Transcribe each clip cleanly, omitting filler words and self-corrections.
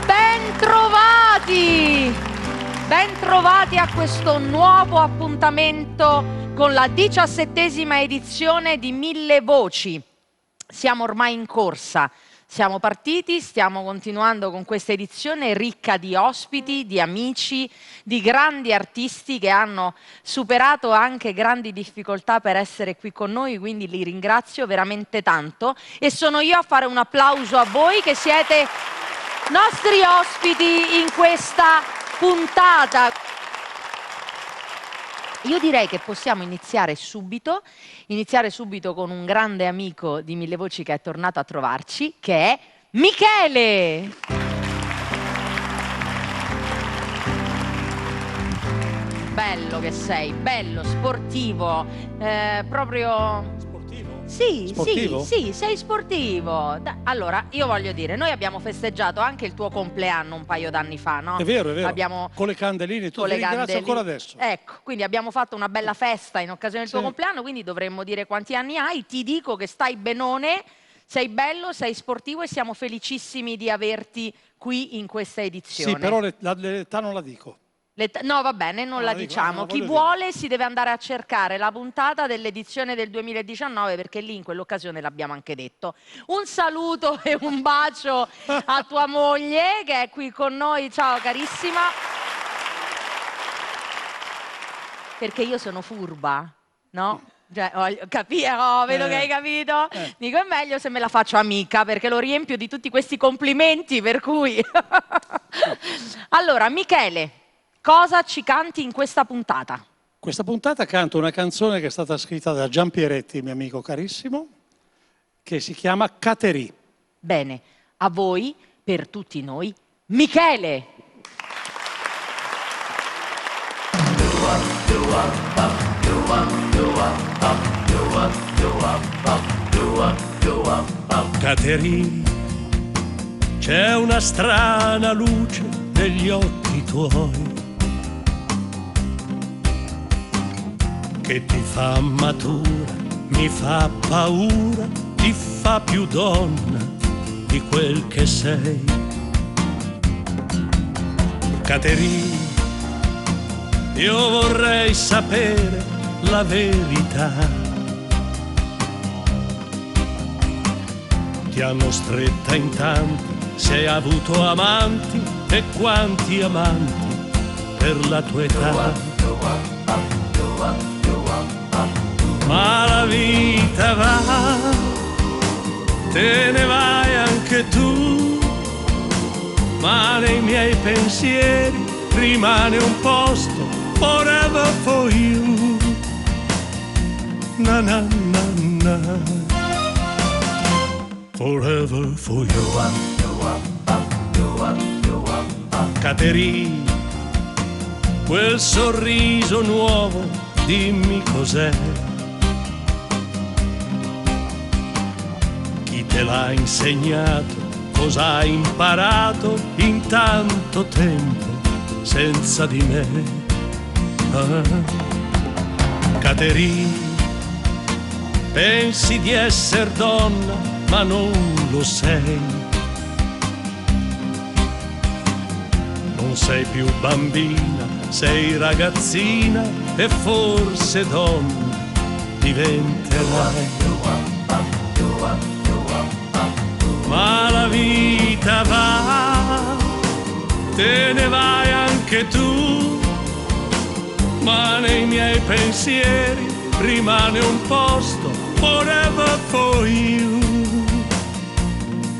Bentrovati! Bentrovati a questo nuovo appuntamento con la 17ª edizione di Mille Voci. Siamo ormai in corsa, siamo partiti, stiamo continuando con questa edizione ricca di ospiti, di amici, di grandi artisti che hanno superato anche grandi difficoltà per essere qui con noi, quindi li ringrazio veramente tanto e sono io a fare un applauso a voi che siete nostri ospiti in questa puntata. Io direi che possiamo iniziare subito con un grande amico di Mille Voci che è tornato a trovarci, che è Michele! Bello che sei, bello, sportivo, proprio... Sì, Sportivo? sì, sei sportivo. Allora, io voglio dire, noi abbiamo festeggiato anche il tuo compleanno un paio d'anni fa, no? È vero, è vero. Abbiamo... Con le candeline, tu ti ringrazio ancora adesso. Ecco, quindi abbiamo fatto una bella festa in occasione del tuo compleanno, quindi dovremmo dire quanti anni hai. Ti dico che stai benone, sei bello, sei sportivo e siamo felicissimi di averti qui in questa edizione. Sì, però l'età non la dico. No, va bene, non la diciamo. Chi vuole si deve andare a cercare la puntata dell'edizione del 2019 perché lì in quell'occasione l'abbiamo anche detto. Un saluto e un bacio a tua moglie che è qui con noi. Ciao carissima. Perché io sono furba, no? Cioè, vedo che hai capito. Dico, è meglio se me la faccio amica perché lo riempio di tutti questi complimenti, per cui... Allora, Michele, cosa ci canti in questa puntata? Questa puntata canto una canzone che è stata scritta da Gian Pieretti, mio amico carissimo, che si chiama Caterì. Bene, a voi, per tutti noi, Michele! Caterì, c'è una strana luce negli occhi tuoi che ti fa matura, mi fa paura, ti fa più donna di quel che sei. Caterì, io vorrei sapere la verità. Ti hanno stretta in tanti, se hai avuto amanti e quanti amanti per la tua età. Ma la vita va, te ne vai anche tu, ma nei miei pensieri rimane un posto forever for you. Na na na na, forever for you. Caterì, quel sorriso nuovo, dimmi cos'è. Chi te l'ha insegnato, cosa hai imparato in tanto tempo senza di me. Caterì, pensi di essere donna, ma non lo sei. Non sei più bambina, sei ragazzina e forse donna diventerai. Ma la vita va, te ne vai anche tu, ma nei miei pensieri rimane un posto forever for you.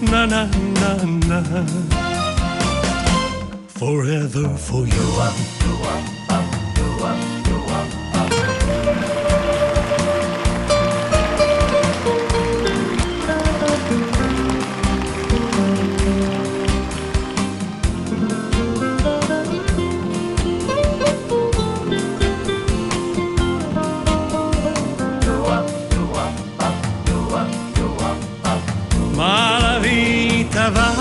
Na na na na, forever for you. Ma la vita va,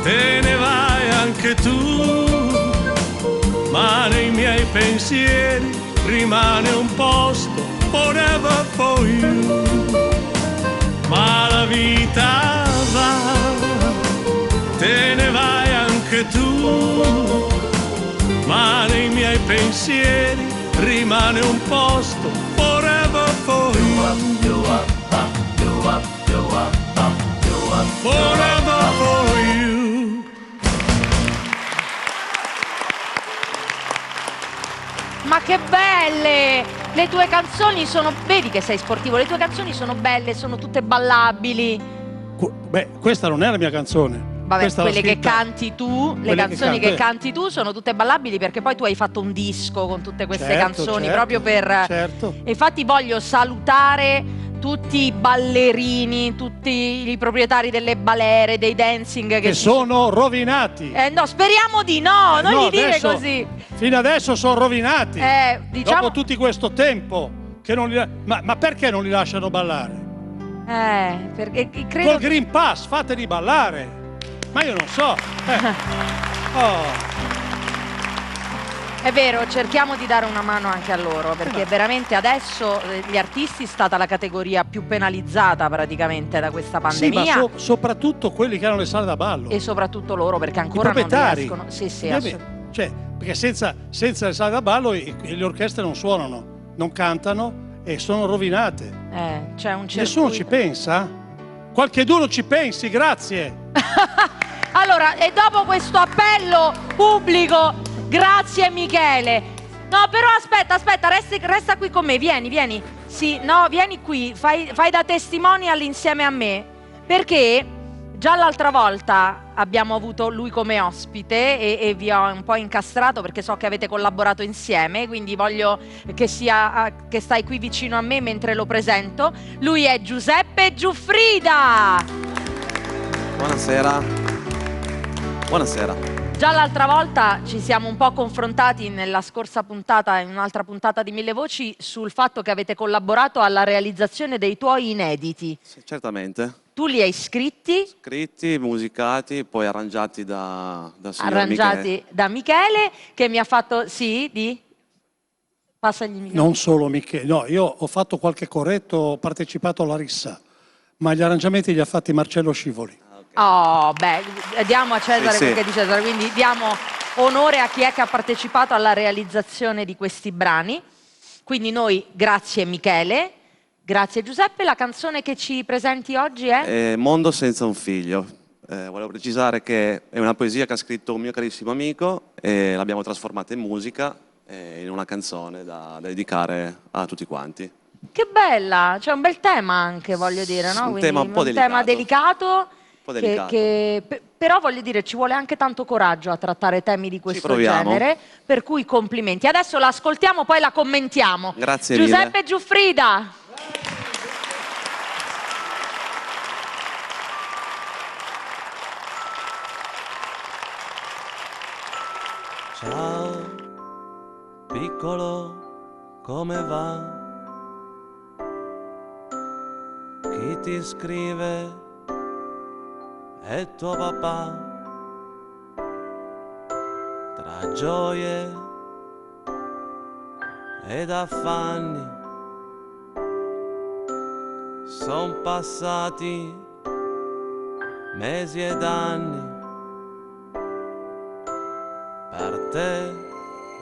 te ne vai anche tu, ma nei miei pensieri rimane un posto forever for you. Ma la vita va, anche tu, ma nei miei pensieri rimane un posto forever for you, forever for you. Ma che belle! Le tue canzoni sono... Vedi che sei sportivo, le tue canzoni sono belle, sono tutte ballabili. Beh, questa non è la mia canzone. Vabbè, Questa l'ho quelle che scritta- canti tu, le quelle canzoni che canti tu sono tutte ballabili perché poi tu hai fatto un disco con tutte queste Certo, canzoni certo, proprio per... certo. Infatti voglio salutare tutti i ballerini, tutti i proprietari delle balere, dei dancing Che sono rovinati. no, speriamo di no, non No, gli dire adesso- cosino. Fino adesso sono rovinati. Diciamo... Dopo tutto questo tempo che non li... ma perché non li lasciano ballare? perché credo... Col Green Pass fateli ballare. Ma io non so. Oh. È vero, cerchiamo di dare una mano anche a loro, perché veramente adesso gli artisti è stata la categoria più penalizzata praticamente da questa Sì, pandemia. ma soprattutto quelli che hanno le sale da ballo. E soprattutto loro, perché I ancora non proprietari. riescono. Sì, sì, Cioè, perché senza le sale da ballo le orchestre non suonano, non cantano e sono rovinate. c'è un circuito. Nessuno ci pensa? Qualcheduno ci pensi, grazie. Allora, e dopo questo appello pubblico, grazie Michele. No, però aspetta, resta qui con me, vieni. Sì, no, vieni qui, fai da testimonial insieme a me, perché già l'altra volta abbiamo avuto lui come ospite e vi ho un po' incastrato perché so che avete collaborato insieme, quindi voglio che stai qui vicino a me mentre lo presento. Lui è Giuseppe Giuffrida. Buonasera. Buonasera. Già l'altra volta ci siamo un po' confrontati nella scorsa puntata, in un'altra puntata di Mille Voci, sul fatto che avete collaborato alla realizzazione dei tuoi inediti. Sì, certamente. Tu li hai scritti, Scritti, musicati, poi arrangiati da signor arrangiati Michele. da Michele, che mi ha fatto... Sì, di? Passagli Michele. Non solo Michele, no, io ho fatto qualche corretto, ho partecipato alla rissa, ma gli arrangiamenti li ha fatti Marcello Scivoli. Oh, beh, diamo a Cesare Sì, quel sì. che è di Cesare, quindi diamo onore a chi è che ha partecipato alla realizzazione di questi brani. Quindi noi, grazie Michele, grazie Giuseppe. La canzone che ci presenti oggi è? Mondo senza un figlio. Volevo precisare che è una poesia che ha scritto un mio carissimo amico e l'abbiamo trasformata in musica, in una canzone da dedicare a tutti quanti. Che bella, c'è un bel tema anche, voglio dire, no? Un Quindi tema un po' tema delicato. Un po' delicato. Però voglio dire, ci vuole anche tanto coraggio a trattare temi di questo proviamo. genere, per cui complimenti. Adesso la ascoltiamo, poi la commentiamo. Grazie Giuseppe mille. Giuffrida. Ciao, piccolo, come va? Chi ti scrive è tuo papà. Tra gioie ed affanni son passati mesi ed anni. Per te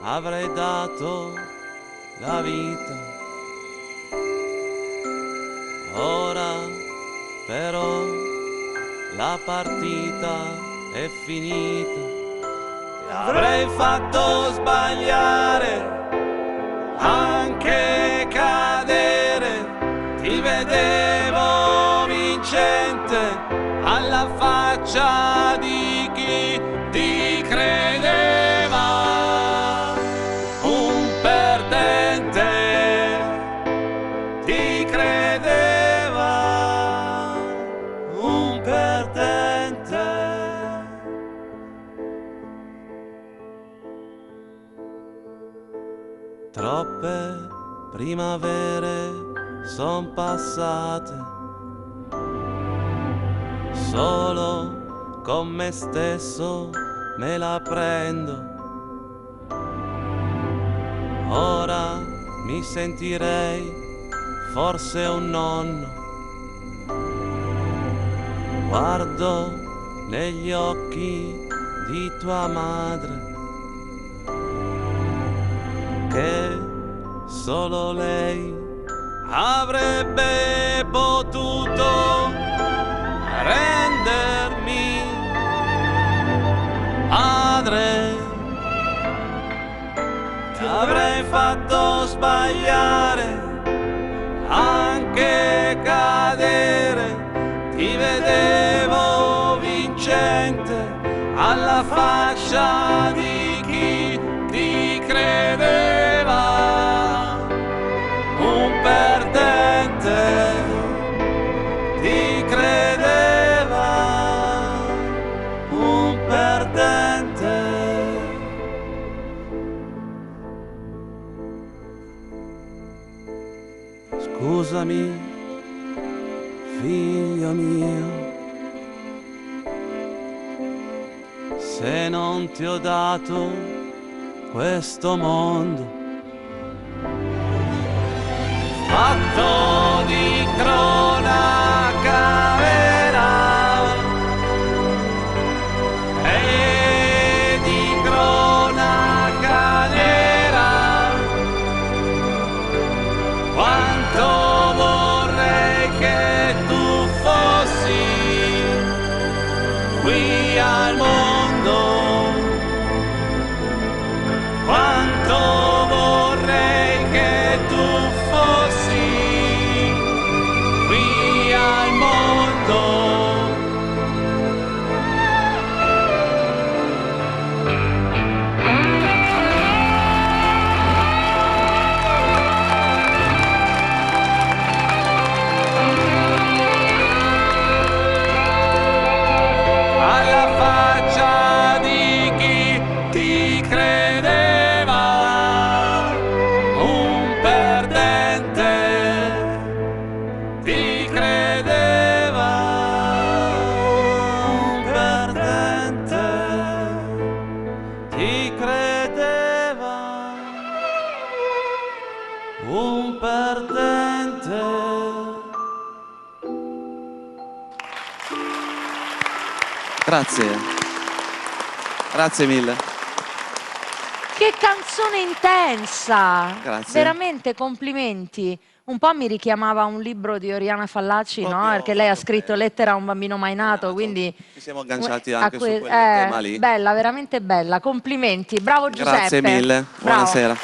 avrei dato la vita. Ora però la partita è finita. Ti avrei fatto sbagliare, anche cadere. Ti vedevo vincente alla faccia di chi ti credeva un perdente, ti credeva un perdente. Troppe primavere son passate, solo con me stesso me la prendo. Ora mi sentirei forse un nonno. Guardo negli occhi di tua madre, che solo lei avrebbe potuto rendermi padre. Ti avrei fatto sbagliare, anche cadere, ti vedevo vincente alla faccia di chi ti credeva un perdente, ti credeva un perdente. Scusami, figlio mio, se non ti ho dato questo mondo fatto di cronaca vera e di cronaca nera. Quanto vorrei che tu fossi qui al mondo, quanto vorrei che tu fossi qui al mondo. Alla faccia di chi ti credeva un perdente, ti credeva un perdente, ti credeva un perdente. Grazie. Grazie mille. Che canzone intensa! Grazie. Veramente complimenti. Un po' mi richiamava un libro di Oriana Fallaci, no? Proprio- Perché lei ha proprio scritto bello. Lettera a un bambino mai nato, quindi... Ci siamo agganciati a anche su quel tema lì. Bella, veramente bella. Complimenti. Bravo Giuseppe. Grazie mille. Bravo. Buonasera.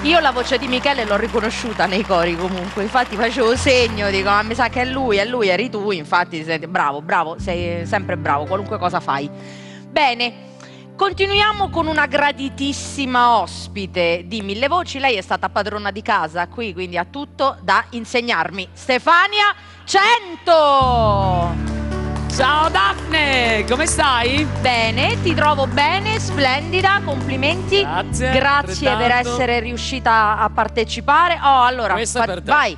Io la voce di Michele l'ho riconosciuta nei cori comunque, infatti facevo segno, dico, ma mi sa che è lui, eri tu, infatti bravo, bravo, sei sempre bravo, qualunque cosa fai. Bene, continuiamo con una graditissima ospite di Mille Voci, lei è stata padrona di casa qui, quindi ha tutto da insegnarmi. Stefania Cento! Ciao Daphne, come stai? Bene, ti trovo bene, splendida, complimenti. Grazie, Grazie per altrettanto. essere riuscita a partecipare. Oh, allora, Questo è per te. vai.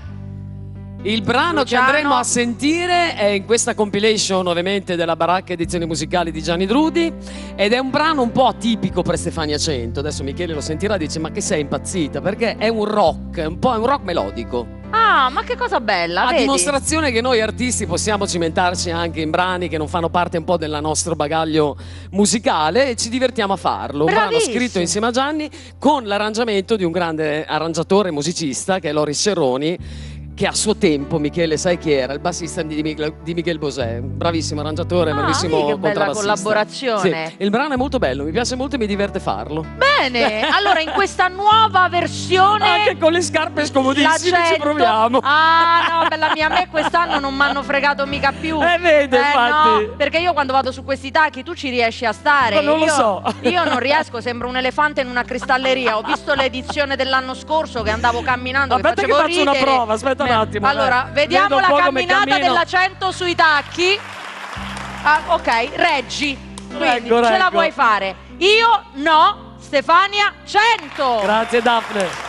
Il brano Luciano. che andremo a sentire è in questa compilation ovviamente della Baracca Edizioni Musicali di Gianni Drudi ed è un brano un po' atipico per Stefania Cento. Adesso Michele lo sentirà e dice ma che sei impazzita? Perché è un rock, un po' è un rock melodico. Ah, ma che cosa bella, A vedi? dimostrazione che noi artisti possiamo cimentarci anche in brani che non fanno parte un po' del nostro bagaglio musicale e ci divertiamo a farlo. Un brano Bravissimo. scritto insieme a Gianni con l'arrangiamento di un grande arrangiatore e musicista che è Loris Cerroni, che a suo tempo, Michele, sai chi era? Il bassista di Miguel Bosé, un bravissimo arrangiatore, Ah, bravissimo che bella contrabbassista. collaborazione. Sì, il brano è molto bello, mi piace molto e mi diverte farlo. Bene, allora in questa nuova versione Anche con le scarpe scomodissime ci l'accento- proviamo. Ah, no, bella mia, a me quest'anno non mi hanno fregato mica più. Vede, infatti. No, perché io quando vado su questi tacchi tu ci riesci a stare. Ma non lo Io- so. Io non riesco, sembro un elefante in una cristalleria. Ho visto l'edizione dell'anno scorso che andavo camminando, Aspetta che facevo faccio una ridere. prova, aspetta un attimo. Allora, dai. vediamo Vedo un la po' come camminata cammino. della 100 sui tacchi. Ah, ok, reggi. Quindi Reggo, ce la reggo. puoi fare. Io no, Stefania 100. Grazie Daphne.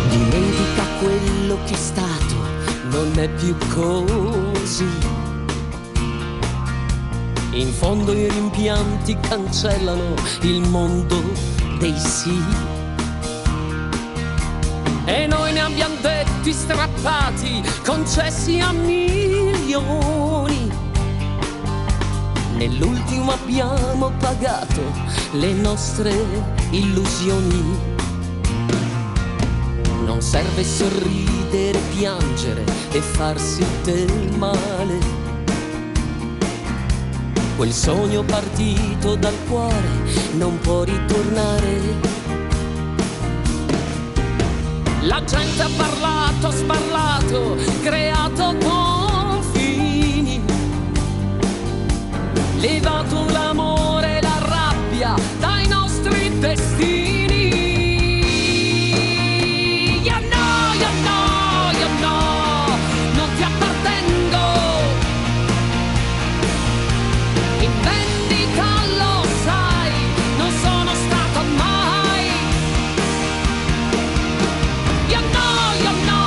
Dimentica quello che è stato, non è più così. In fondo i rimpianti cancellano il mondo dei sì. E noi ne abbiamo detti strappati, concessi a milioni. Nell'ultimo abbiamo pagato le nostre illusioni. Non serve sorridere, piangere e farsi del male. Quel sogno partito dal cuore non può ritornare. La gente ha parlato, sparlato, creato confini, levato l'amore e la rabbia dai nostri destini. Io no, io no, io no, non ti appartengo. In vendita lo sai, non sono stata mai. Io no, io no,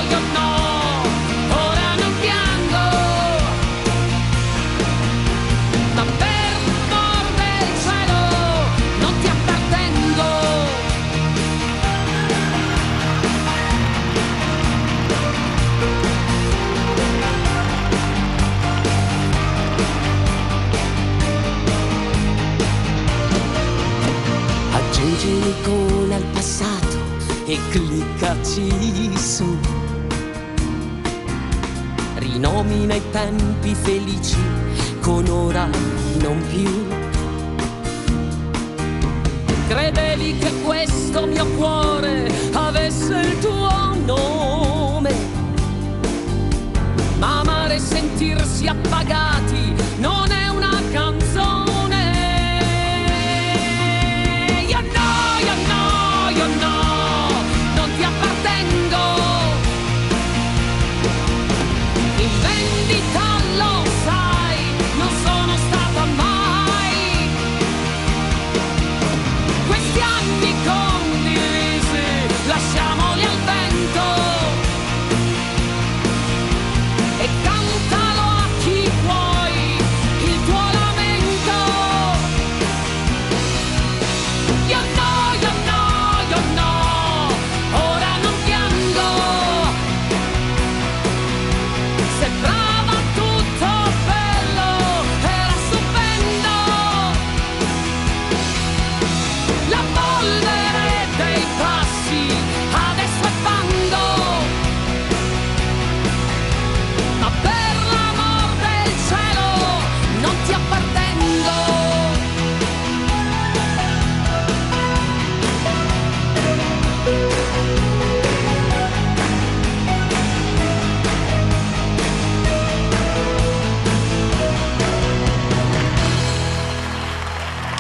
io no, ora non piango. Ma per l'amor del cielo non ti appartengo. Aggiungi un'icona al passato e cliccaci su. Rinomina i tempi felici con ora non più. Credevi che questo mio cuore avesse il tuo nome, ma amare e sentirsi appagati non è una canzone. Io no, io no, io no, non ti appartengo. In vendita lo sai, non sono stata mai. Questi anni condivisi lasciamoli al vento e cantalo a chi vuoi il tuo lamento. Io no, io no, io no, ora non piango. Sembrava tutto bello, era stupendo. La polvere dei passi adesso è fango. Ma per l'amor del cielo non ti appartengo.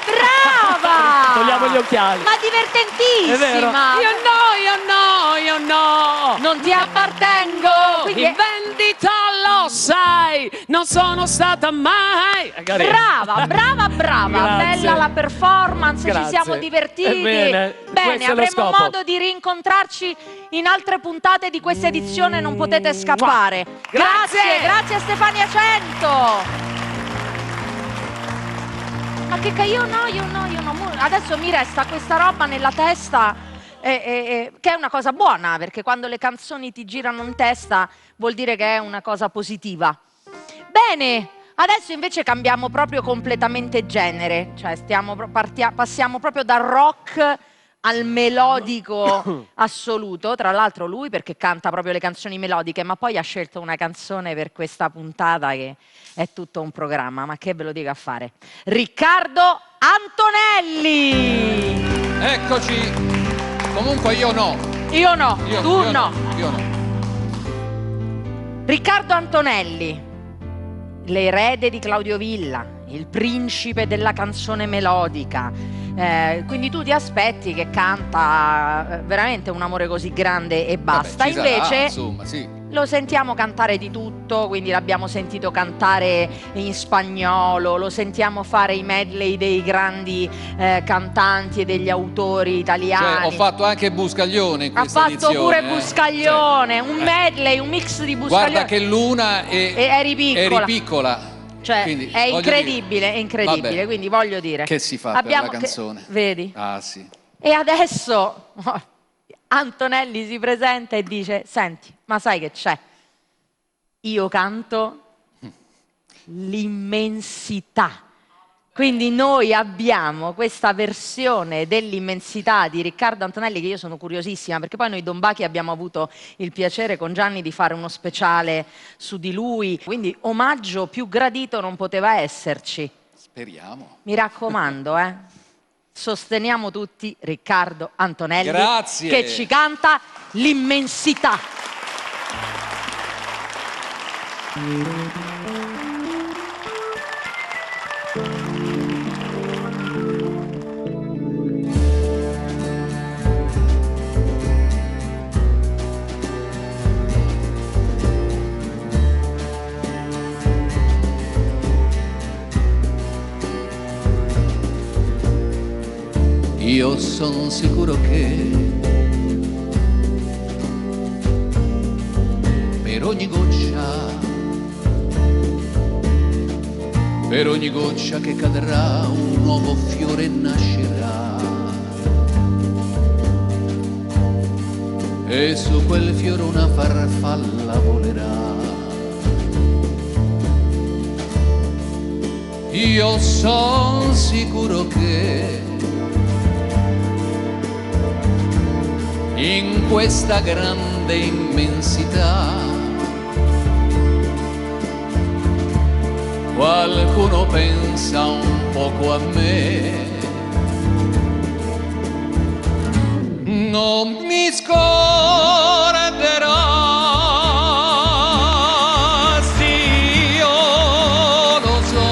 Brava! Togliamo gli occhiali. Ma divertentissima! È vero. Io no, io no, io no. Non ti appartengo! Quindi In vendita lo sai, non sono stata mai. brava, brava, brava! Grazie. Bella la performance, ci Grazie. siamo divertiti. Ebbene, questo è lo avremo scopo. modo di rincontrarci in altre puntate di questa edizione, non potete scappare. Grazie. Grazie a Stefania 100! Ma che io no, io no, io no. Adesso mi resta questa roba nella testa, che è una cosa buona, perché quando le canzoni ti girano in testa vuol dire che è una cosa positiva. Bene, adesso invece cambiamo proprio completamente genere, cioè passiamo proprio dal rock al melodico assoluto. Tra l'altro lui, perché canta proprio le canzoni melodiche, ma poi ha scelto una canzone per questa puntata che è tutto un programma, ma che ve lo dico a fare? Riccardo Antonelli! Eccoci. Comunque io no. Io no, Io, tu io no. Io no. Riccardo Antonelli, l'erede di Claudio Villa, il principe della canzone melodica. Quindi tu ti aspetti che canta veramente un amore così grande e basta. Vabbè, ci sarà, Invece insomma, sì. lo sentiamo cantare di tutto, quindi l'abbiamo sentito cantare in spagnolo, lo sentiamo fare i medley dei grandi cantanti e degli autori italiani. Cioè, ho fatto anche Buscaglione in Ha questa fatto edizione. pure Buscaglione, un medley, un mix di Buscaglione. Guarda che l'una E eri piccola. eri piccola. Cioè, Quindi, è voglio incredibile, dire- è incredibile, Vabbè. quindi voglio dire. Che si fa per la canzone? Vedi? Ah, sì. E adesso Antonelli si presenta e dice, senti, ma sai che c'è? Io canto l'immensità. Quindi noi abbiamo questa versione dell'immensità di Riccardo Antonelli che io sono curiosissima, perché poi noi Don Bachi abbiamo avuto il piacere con Gianni di fare uno speciale su di lui, quindi omaggio più gradito non poteva esserci. Speriamo. Mi raccomando, sosteniamo tutti Riccardo Antonelli Grazie. che ci canta l'immensità. Io sono sicuro che per ogni goccia che cadrà un nuovo fiore nascerà e su quel fiore una farfalla volerà. Io sono sicuro che in questa grande immensità qualcuno pensa un poco a me. Non mi scorderò, sì, io lo so,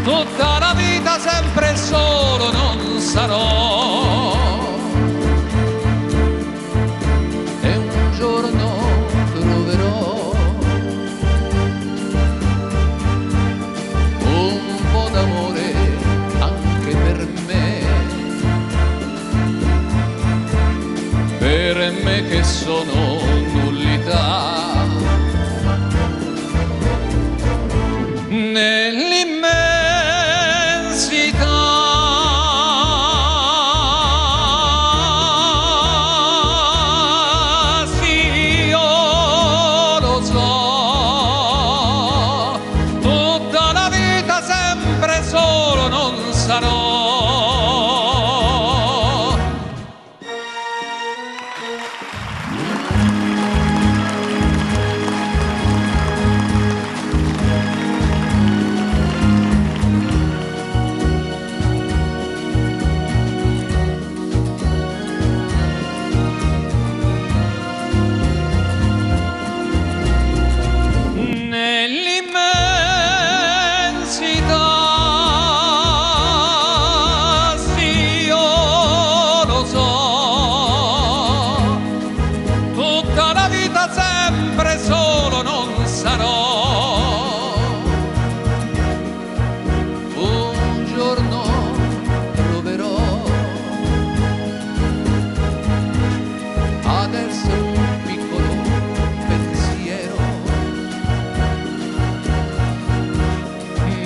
tutta la vita sempre solo non sarò. Che sono nullità nell'immensità. Sì, io lo so, tutta la vita sempre solo non sarò.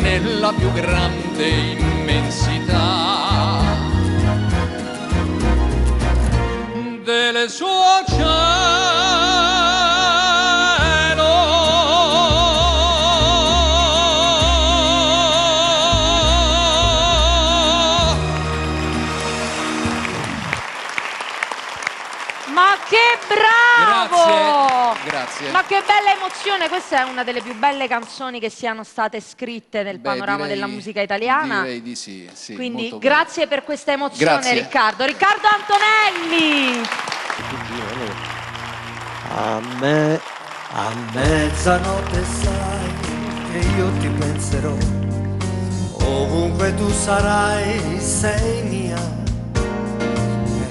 Nella più grande immensità del suo cielo. Ma che bravo! Grazie. Ma che bella emozione, questa è una delle più belle canzoni che siano state scritte nel panorama della musica italiana. Direi di sì, sì. Quindi molto grazie per questa emozione, Grazie. Riccardo. Riccardo Antonelli! A mezzanotte sai che io ti penserò, ovunque tu sarai sei mia,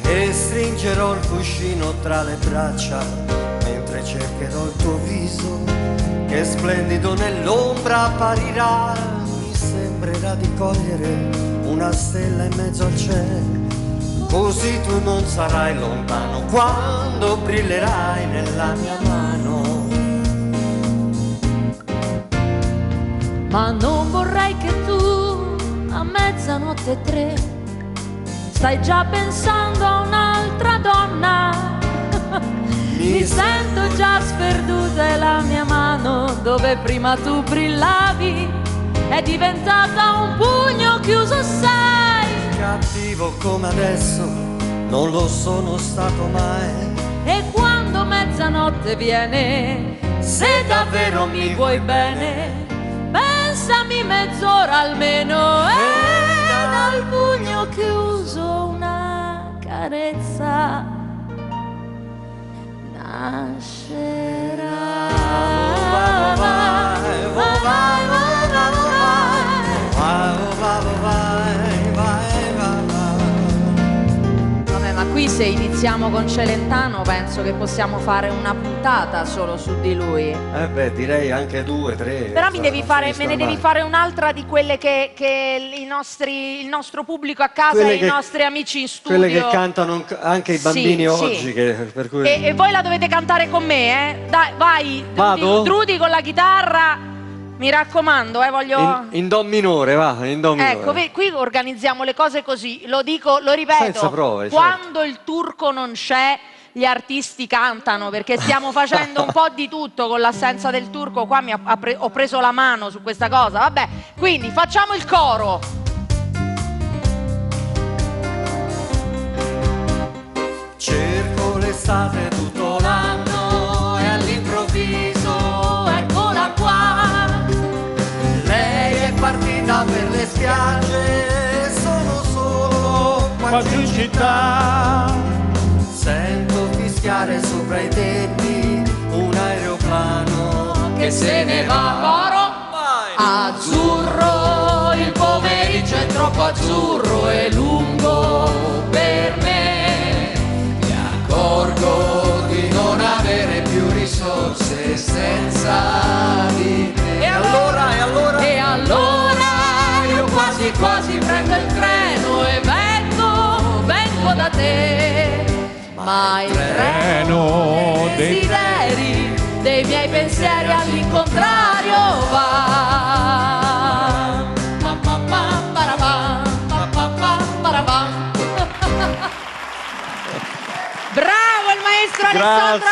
e stringerò il cuscino tra le braccia mentre cercherò il tuo viso che splendido nell'ombra apparirà. Mi sembrerà di cogliere una stella in mezzo al cielo, così tu non sarai lontano quando brillerai nella mia mano. ma non vorrei che tu a 00:03 stai già pensando a un'altra donna. Mi sento già sperduta e la mia mano dove prima tu brillavi è diventata un pugno chiuso, sai. Cattivo come adesso non lo sono stato mai. E quando 00:00 viene, se davvero mi vuoi bene, pensami mezz'ora almeno e dal pugno chiuso una carezza nascerà. Vabbè, ma qui se iniziamo con Celentano penso che possiamo fare una puntata solo su di lui. Beh, direi anche 2, 3. Però me ne devi fare un'altra di quelle che il nostro pubblico a casa Quelle e i nostri amici in studio. Quelle che cantano anche i bambini Sì, oggi. sì. Per cui... E voi la dovete cantare con me, eh? Dai, vai, Vado? Drudy con la chitarra. Mi raccomando, voglio... In do minore, va, in do minore. Ecco, qui organizziamo le cose così, lo dico, lo ripeto, Senza prove, quando il turco non c'è, gli artisti cantano, perché stiamo facendo un po' di tutto con l'assenza del turco. Qua ho preso la mano su questa cosa, vabbè, quindi facciamo il coro. Cerco l'estate tutto l'anno e all'improvviso eccola qua. Lei è partita per le spiagge, sono solo qua giù in città. Sento fischiare sopra i tetti un aeroplano che se ne va. Coro. Azzurro, il pomeriggio è troppo azzurro e lungo per me. Mi accorgo di non avere più risorse senza di te. E allora io quasi prendo il treno e vengo da te. Ma il treno dei desideri dei miei pensieri all'incontrario va. Bravo il maestro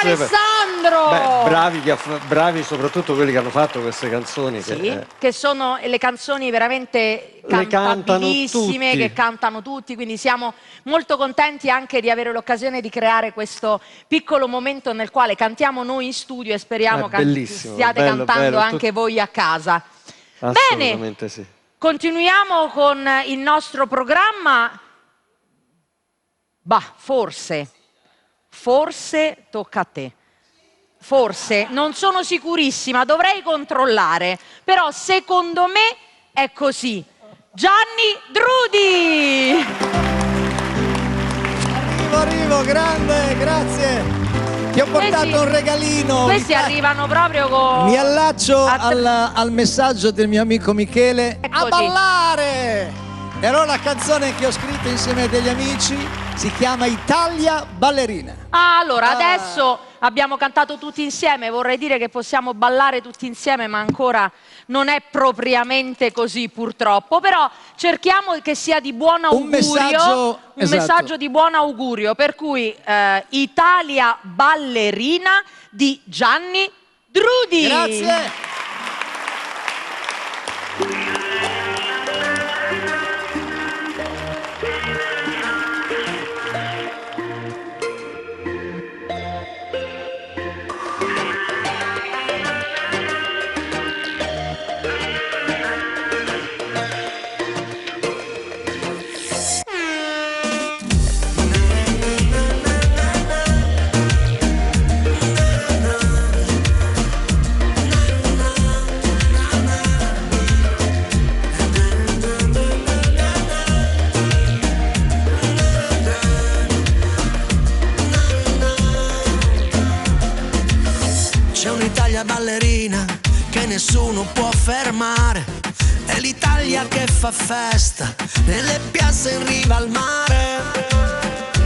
Alessandro! Beh, bravi soprattutto quelli che hanno fatto queste canzoni. Sì, che sono le canzoni veramente cantabilissime, che cantano tutti, quindi siamo molto contenti anche di avere l'occasione di creare questo piccolo momento nel quale cantiamo noi in studio e speriamo che stiate cantando anche voi a casa. Bene, sì. Continuiamo con il nostro programma. Bah, forse tocca a te. Forse, non sono sicurissima, dovrei controllare, però secondo me è così. Gianni Drudi! Arrivo, grande, grazie. Ti ho portato un regalino. Questi arrivano proprio con... Mi allaccio al messaggio del mio amico Michele. Eccoti. A ballare! E allora la canzone che ho scritto insieme a degli amici si chiama Italia Ballerina. Allora, adesso abbiamo cantato tutti insieme, vorrei dire che possiamo ballare tutti insieme, ma ancora non è propriamente così purtroppo, però cerchiamo che sia di buon augurio, un messaggio di buon augurio, per cui Italia Ballerina di Gianni Drudi. Grazie. Ballerina che nessuno può fermare, è l'Italia che fa festa nelle piazze in riva al mare.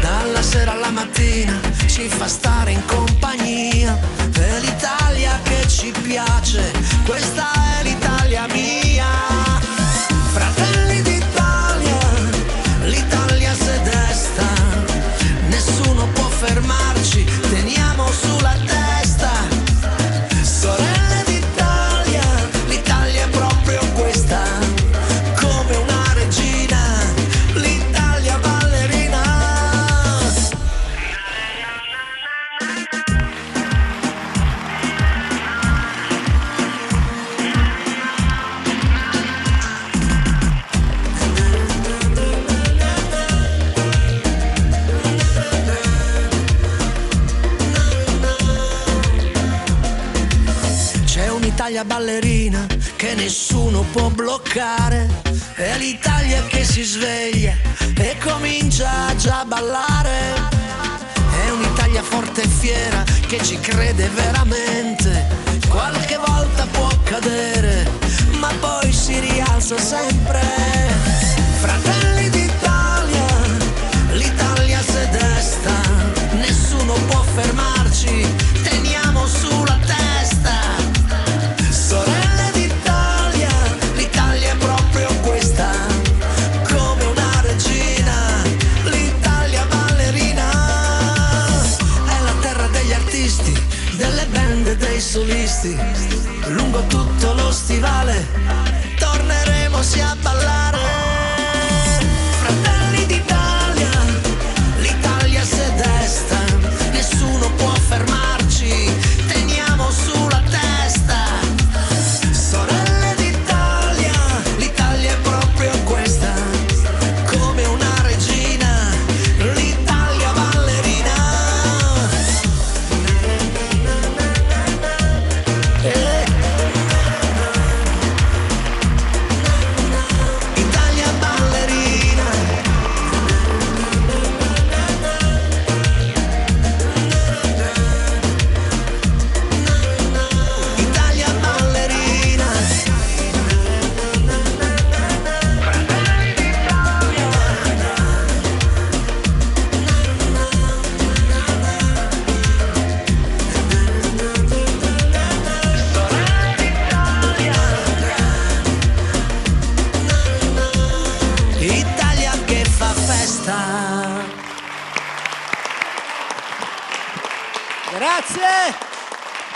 Dalla sera alla mattina ci fa stare in compagnia, è l'Italia che ci piace, questa è l'Italia mia. un'Italia ballerina che nessuno può bloccare. È l'Italia che si sveglia e comincia già a ballare. È un'Italia forte e fiera che ci crede veramente. Qualche volta può cadere, ma poi si rialza sempre. Fratelli d'Italia, l'Italia se desta, nessuno può fermarci, teniamo sulla testa. Sorelle d'Italia, l'Italia è proprio questa, come una regina, l'Italia ballerina. È la terra degli artisti, delle band e dei solisti. Lungo tutto lo stivale torneremo a ballare. Fratelli d'Italia, l'Italia se desta, nessuno può fermarci, teniamo sulla testa. Sorelle d'Italia, l'Italia è proprio questa, come una regina, l'Italia ballerina. Italia ballerina. Italia ballerina. Italia che fa festa. Grazie.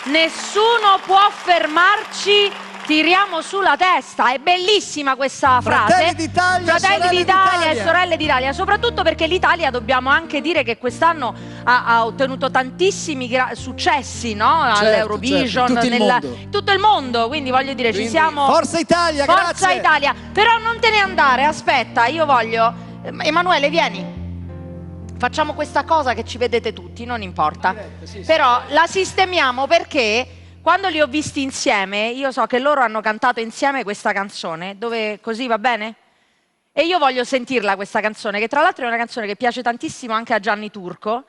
Nessuno può fermarci, tiriamo sulla testa. È bellissima questa frase. Fratelli d'Italia, Fratelli sorelle d'Italia e d'Italia. sorelle d'Italia, soprattutto perché l'Italia, dobbiamo anche dire che quest'anno ha ottenuto tantissimi successi, no? All'Eurovision, certo, tutto il mondo, quindi voglio dire, ci siamo. Forza Italia, Forza grazie. Italia. Però non te ne andare, aspetta, io voglio. Emanuele, vieni. Facciamo questa cosa che ci vedete tutti, non importa. Però la sistemiamo perché quando li ho visti insieme, io so che loro hanno cantato insieme questa canzone, dove così va bene? E io voglio sentirla questa canzone, che tra l'altro è una canzone che piace tantissimo anche a Gianni Turco.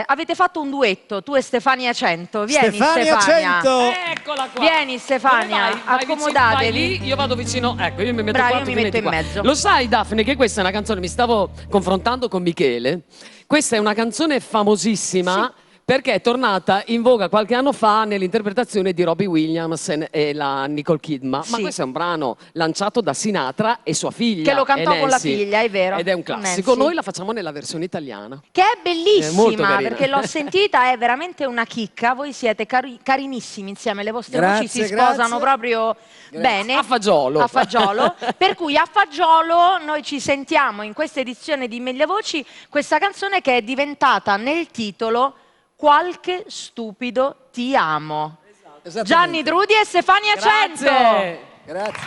Avete fatto un duetto, tu e Stefania Cento. Vieni Stefania Cento. Eccola qua. Vieni Stefania, Dove vai? accomodatevi. Vai lì, io vado vicino. Ecco, io mi metto Bravo, qua, io tu mi ti metto metti in qua. mezzo. Lo sai, Daphne, che questa è una canzone, mi stavo confrontando con Michele. Questa è una canzone famosissima. Perché è tornata in voga qualche anno fa nell'interpretazione di Robbie Williams e la Nicole Kidman. Ma Sì. questo è un brano lanciato da Sinatra e sua figlia. Che lo cantò con la Nancy. figlia, è vero. Ed è un classico. Nancy. Noi la facciamo nella versione italiana. Che è È molto bellissima, carina. perché l'ho sentita, è veramente una chicca. Voi siete carinissimi insieme, le vostre Grazie, voci si sposano grazie. proprio bene. A fagiolo. A fagiolo. Per cui a fagiolo noi ci sentiamo in questa edizione di Mille Voci questa canzone che è diventata nel titolo Qualche stupido ti amo. Esattamente. Gianni Drudi e Stefania Cento. Grazie. Grazie.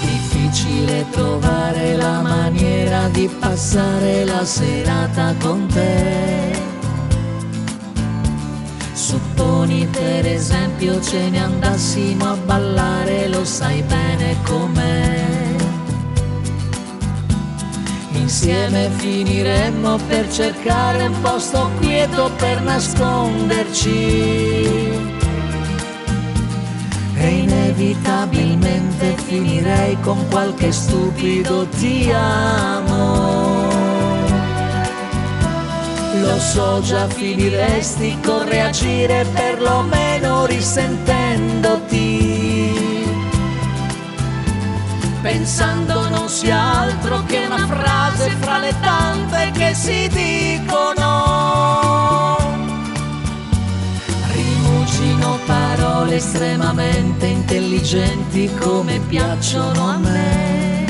Difficile trovare la maniera di passare la serata con te. Supponi per esempio ce ne andassimo a ballare, lo sai bene com'è. Insieme finiremmo per cercare un posto quieto per nasconderci. E inevitabilmente finirei con qualche stupido ti amo. Lo so già finiresti con reagire perlomeno risentendoti, pensando non sia altro che una frase fra le tante che si dicono. Rimugino parole estremamente intelligenti come piacciono a me.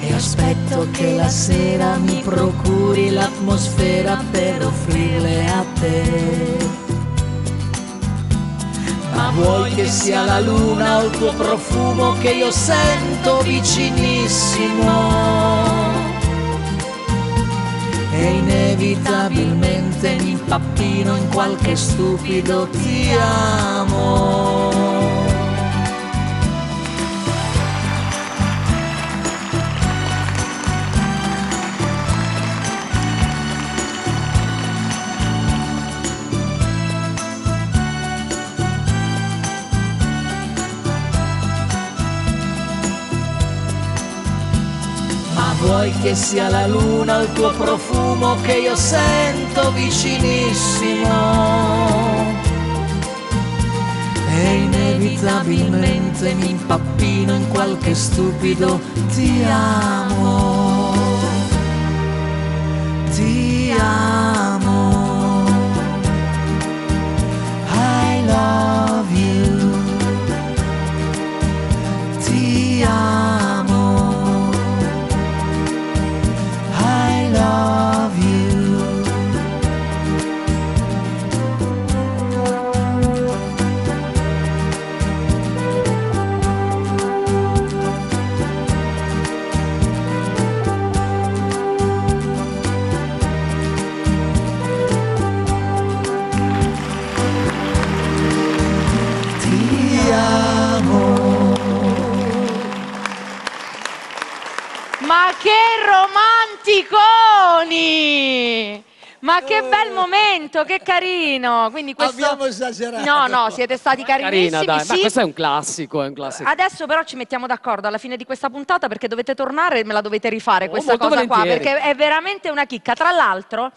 E aspetto che la sera mi procuri l'atmosfera per offrirle a te. Ma vuoi che sia la luna o il tuo profumo che io sento vicinissimo, e inevitabilmente mi impappino in qualche stupido ti amo. Vuoi che sia la luna o il tuo profumo che io sento vicinissimo, e inevitabilmente mi impappino in qualche stupido ti amo, ti amo, I love you, ti amo. Ma che romanticoni! Ma che bel momento, che carino! Quindi questo... Abbiamo esagerato. No, no, siete stati carinissimi. Carina, dai. Sì. Ma questo è un classico, è un classico. Adesso però ci mettiamo d'accordo alla fine di questa puntata, perché dovete tornare e me la dovete rifare questa molto cosa qua, volentieri. perché è veramente una chicca. Tra l'altro,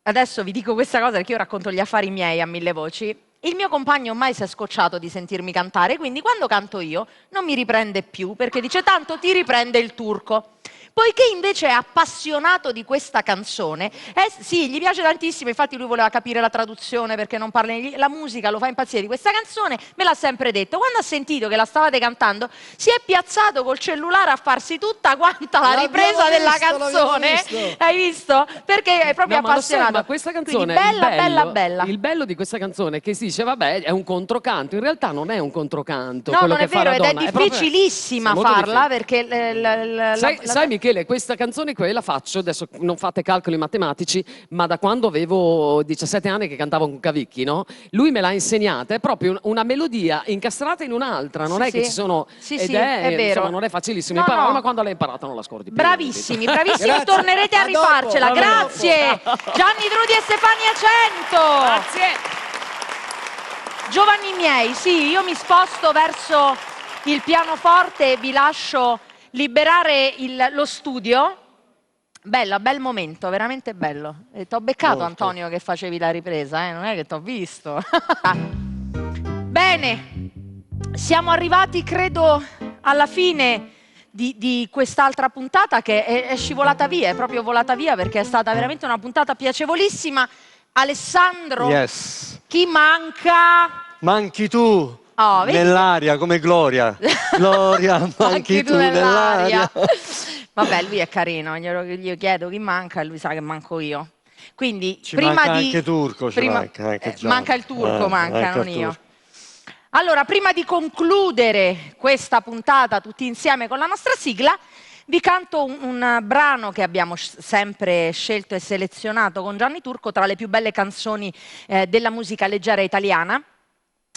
adesso vi dico questa cosa perché io racconto gli affari miei a 1000 voci. Il mio compagno mai si è scocciato di sentirmi cantare, quindi quando canto io non mi riprende più, perché dice tanto ti riprende il turco. Poiché invece è appassionato di questa canzone, sì, gli piace tantissimo, infatti lui voleva capire la traduzione perché non parla la musica, lo fa impazzire di questa canzone, me l'ha sempre detto. Quando ha sentito che la stavate cantando, si è piazzato col cellulare a farsi tutta quanta la ripresa della canzone. Hai visto? Perché è proprio No, ma lo sai, appassionato. ma questa canzone, quindi bella, il bello, bella, bella. Il bello di questa canzone è che si dice, vabbè, è un controcanto. In realtà non è un controcanto. No, quello non è che fa vero, la ed è donna. proprio- difficilissima molto farla, difficile. perché... Sai Michele, questa canzone qui la faccio, adesso non fate calcoli matematici, ma da quando avevo 17 anni che cantavo con Cavicchi, no? Lui me l'ha insegnata, è proprio una melodia incastrata in un'altra, non Sì, è che sì. ci sono... Sì, ed sì, è è vero. insomma, non è facilissimo No, imparare, no. ma quando l'hai imparata non la scordi più. Bravissimi, bravissimi, Grazie. tornerete a A dopo, rifarcela. a dopo. Grazie. Gianni Drudi e Stefania Cento. Grazie. Giovani miei, sì, io mi sposto verso il pianoforte e vi lascio liberare lo studio. Bella, bel momento, veramente bello. T'ho beccato, Molto. Antonio, che facevi la ripresa, non è che t'ho visto. Bene, siamo arrivati, credo, alla fine di quest'altra puntata che è scivolata via, è proprio volata via perché è stata veramente una puntata piacevolissima. Alessandro, Yes. chi manca? Manchi tu Oh, vedi? nell'aria come Gloria. Gloria, manchi tu nell'aria. Vabbè, lui è carino, gli chiedo chi manca e lui sa che manco io. Quindi, Ci prima manca di... anche Turco, ci manca anche Gianni. manca il turco, manca, anche non il io. turco. Allora, prima di concludere questa puntata tutti insieme con la nostra sigla, vi canto un brano che abbiamo sempre scelto e selezionato con Gianni Turco tra le più belle canzoni della musica leggera italiana.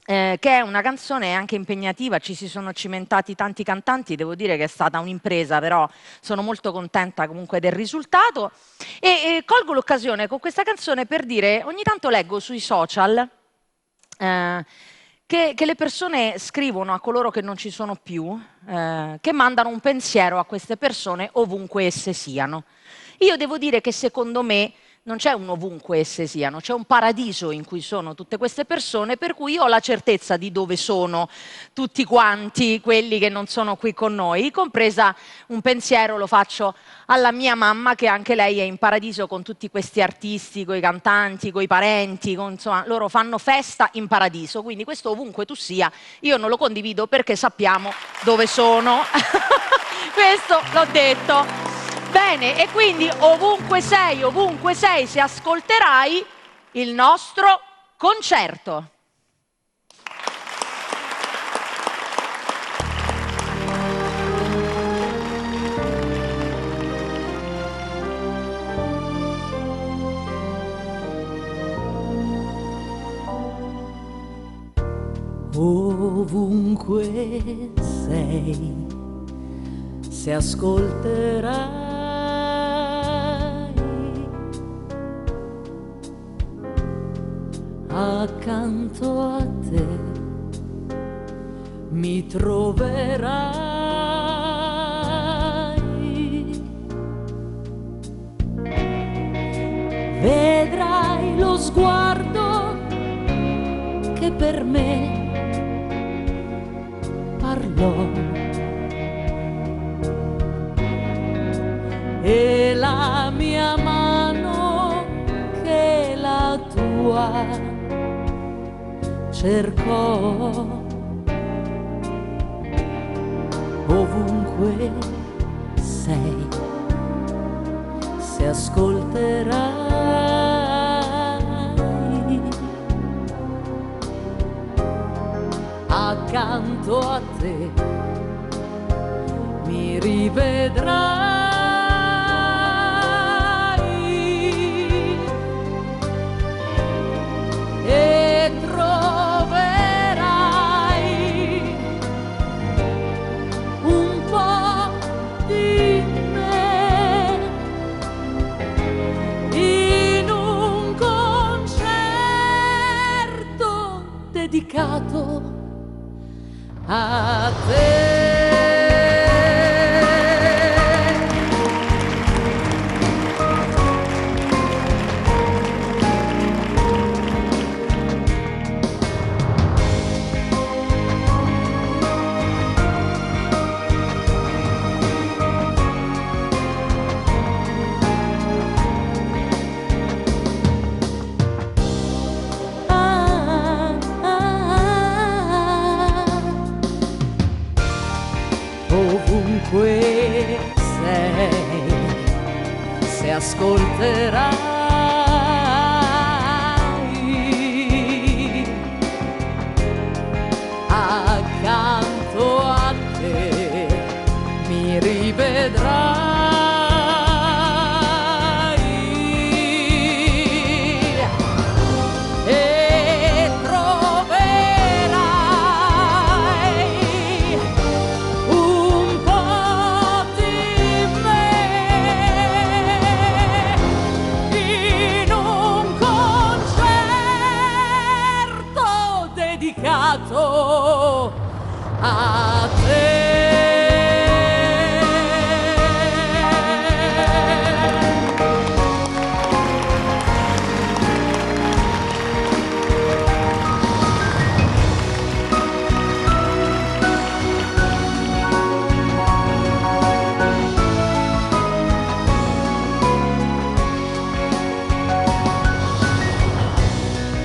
Che è una canzone anche impegnativa, ci si sono cimentati tanti cantanti, devo dire che è stata un'impresa, però sono molto contenta comunque del risultato e colgo l'occasione con questa canzone per dire, ogni tanto leggo sui social che le persone scrivono a coloro che non ci sono più, che mandano un pensiero a queste persone ovunque esse siano. Io devo dire che secondo me non c'è un ovunque esse siano, c'è un paradiso in cui sono tutte queste persone, per cui io ho la certezza di dove sono tutti quanti quelli che non sono qui con noi, compresa un pensiero lo faccio alla mia mamma, che anche lei è in paradiso con tutti questi artisti, coi cantanti, coi parenti, insomma, loro fanno festa in paradiso, quindi questo ovunque tu sia, io non lo condivido perché sappiamo dove sono. questo l'ho detto. Bene, e quindi ovunque sei, se ascolterai il nostro concerto. Ovunque sei, se ascolterai accanto a te, mi troverai. Vedrai lo sguardo che per me parlò e la mia mano che la tua cercò. Ovunque sei, se ascolterai accanto a te, mi rivedrai e troverai un po' di me in un concerto dedicato a te. Ovunque sei, se ascolterai accanto a te, mi rivedrai e troverai un po' di me in un concerto dedicato a te.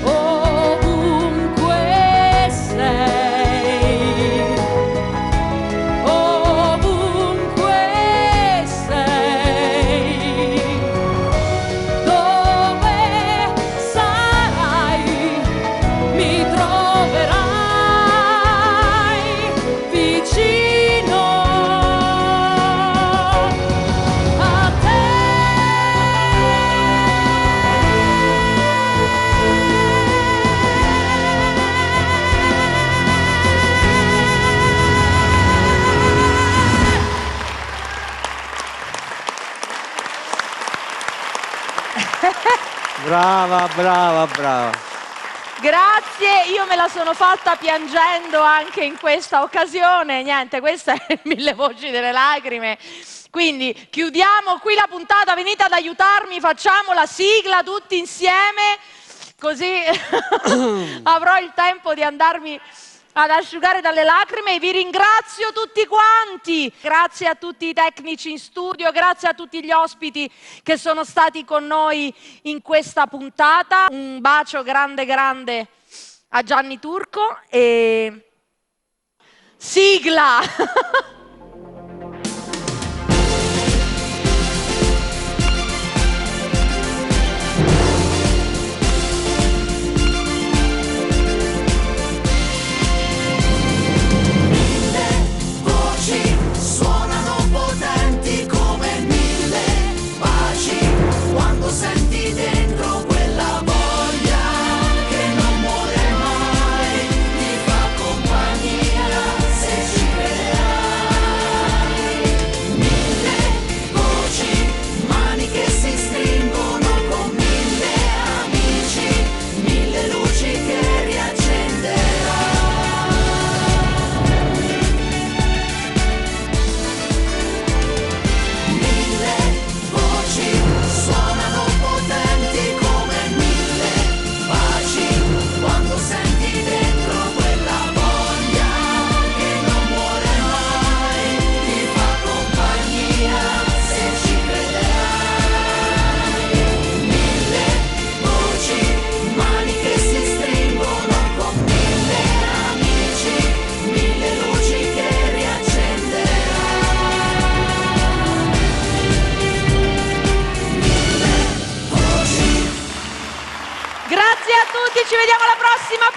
Ovunque sei, ovunque sei, dove sarai, mi troverai vicino a te. Brava, brava, brava. Grazie, io me la sono fatta piangendo anche in questa occasione. Niente, questa è Mille voci delle lacrime. Quindi chiudiamo qui la puntata, venite ad aiutarmi, facciamo la sigla tutti insieme, così avrò il tempo di andarmi ad asciugare dalle lacrime. Vi ringrazio tutti quanti, grazie a tutti i tecnici in studio, grazie a tutti gli ospiti che sono stati con noi in questa puntata. Un bacio grande grande a Gianni Turco e sigla! tutti, ci vediamo alla prossima.